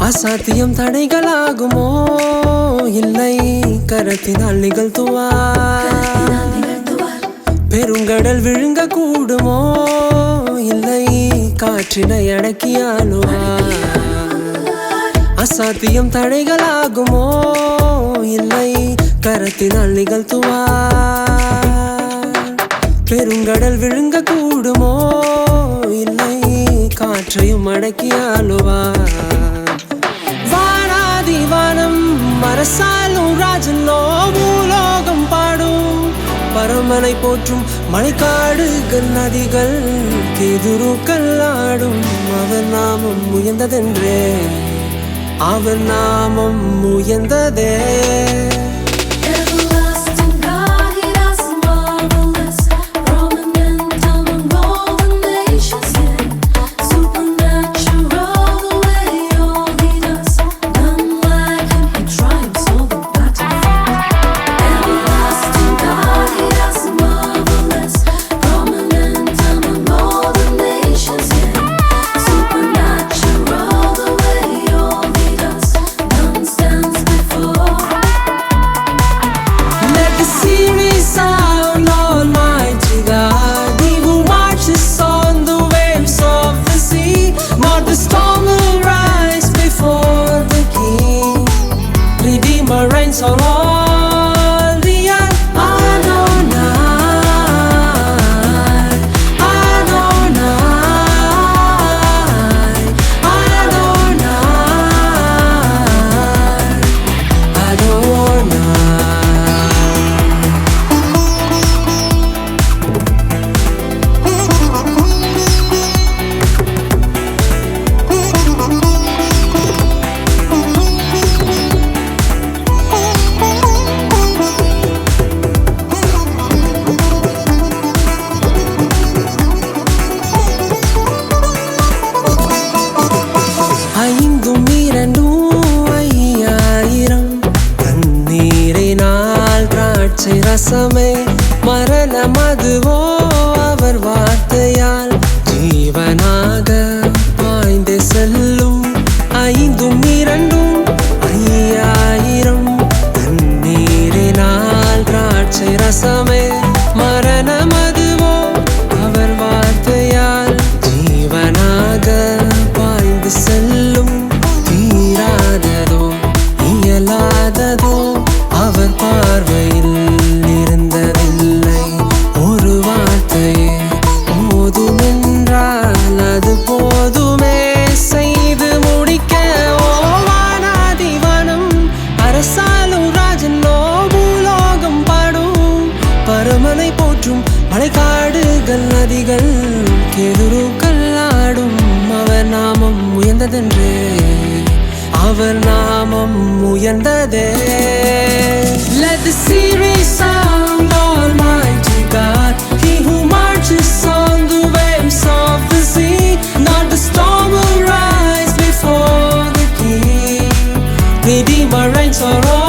அசாத்தியம் தடைகளாகுமோ இல்லை கரத்தினால் நிகழ்த்துவார். பெருங்கடல் விழுங்க கூடுமோ இல்லை காற்றினை அடக்கியாளுவார். அசாத்தியம் தடைகளாகுமோ இல்லை கரத்தினால் நிகழ்த்துவார். பெருங்கடல் விழுங்க கூடுமோ இல்லை காற்றையும் அடக்கியாளுவார். வானாதி வானம் அரசாலும் ராஜனோ பூலோகம் பாடும் பரமனை போற்றும் மழைக்காடுகள் நதிகள் கேதுருக்கள் ஆடும். அவர் நாமம் உயர்ந்ததென்றே அவர் நாமம் உயர்ந்ததே. Reigns on all the earth. Adonai, Adonai, Adonai, Adonai. ஐந்தும் இரண்டும் 5000 தண்ணீரினால் திராட்சை ரசமே மரண மதுவோ அவர் வார்த்தையால் ஜீவனாக பாய்ந்து செல்லும். ஐந்தும் இரண்டும் 5000 தண்ணீரினால் திராட்சை ரசமே மரண மதுவோ அவர் வார்த்தையால் ஜீவனாக பாய்ந்து செல்லும். தீராததோ இயலாததோ அவர் பார்வையில் இருந்ததில்லை. ஒரு வார்த்தையே போதுமென்றால் அது போதுமே செய்து முடிக்க. ஓவானாதிவானம் அரசாலும் ராஜனோ பூலோகம் பாடும் பரமனை போற்றும் மழைக்காடுகள் நதிகள் கேதுருக்கள் ஆடும். அவர் நாமம் உயர்ந்ததென்றே அவர் நாமம் உயர்ந்ததே. Let the sea resound, Almighty God, He who marches on the waves of the sea. Not the storm will rise before the King. Redeemer reigns for all.